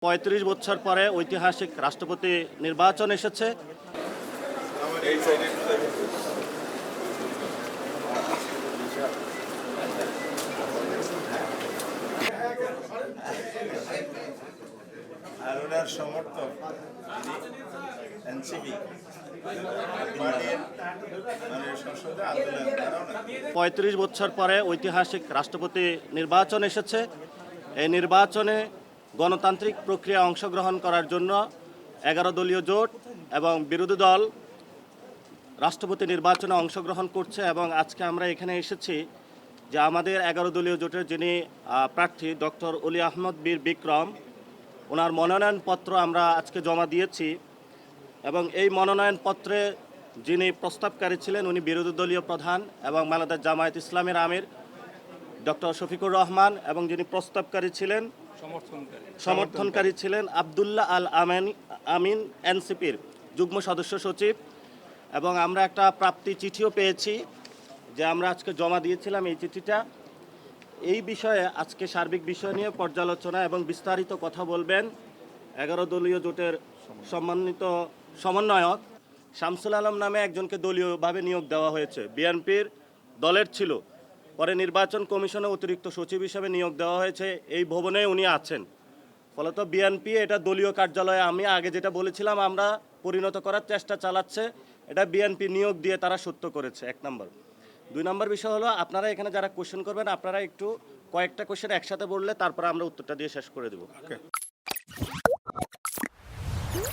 ৩৫ বছর পরে ঐতিহাসিক রাষ্ট্রপতি নির্বাচন এসেছে। আর ওনার সমর্থক এনসিপি সংসদে আন্দোলন ৩৫ বছর পরে ঐতিহাসিক রাষ্ট্রপতি নির্বাচন এসেছে। এই নির্বাচনে গণতান্ত্রিক প্রক্রিয়া অংশগ্রহণ করার জন্য 11 দলীয় জোট এবং বিরোধী দল রাষ্ট্রপতি নির্বাচনে অংশগ্রহণ করছে। এবং আজকে আমরা এখানে এসেছি যে আমাদের 11 দলীয় জোটের যিনি প্রার্থী ডক্টর অলি আহমদ বীর বিক্রম, ওনার মনোনয়নপত্র আমরা আজকে জমা দিয়েছি। এবং এই মনোনয়নপত্রে যিনি প্রস্তাবকারী ছিলেন উনি বিরোধী দলীয় প্রধান এবং বাংলাদেশ জামায়াত ইসলামের আমির ডক্টর শফিকুর রহমান, এবং যিনি প্রস্তাবকারী ছিলেন সমর্থনকারী ছিলেন আবদুল্লাহ আল আমিন এনসিপির যুগ্ম সদস্য সচিব। এবং আমরা একটা প্রাপ্তি চিঠিও পেয়েছি যে আমরা আজকে জমা দিয়েছিলাম। এই চিঠিটা এই বিষয়ে আজকে সার্বিক বিষয় নিয়ে পর্যালোচনা এবং বিস্তারিত কথা বলবেন 11 দলীয় জোটের সম্মানিত সমন্বয়ক শামসুল আলম নামে একজনকে দলীয়ভাবে নিয়োগ দেওয়া হয়েছে। বিএনপির দলের ছিল, পরে নির্বাচন কমিশনে অতিরিক্ত সচিব হিসেবে নিয়োগ দেওয়া হয়েছে। এই ভবনে উনি আছেন। ফলত বিএনপি এটা দলীয় কার্যালয়ে আমি আগে যেটা বলেছিলাম আমরা পরিণত করার চেষ্টা চালাচ্ছে, এটা বিএনপি নিয়োগ দিয়ে তারা সত্য করেছে। 1 নম্বর। 2 নম্বর বিষয় হলো আপনারা এখানে যারা কোশ্চেন করবেন আপনারা একটু কয়েকটা কোশ্চেন একসাথে বললে তারপর আমরা উত্তরটা দিয়ে শেষ করে দেবো।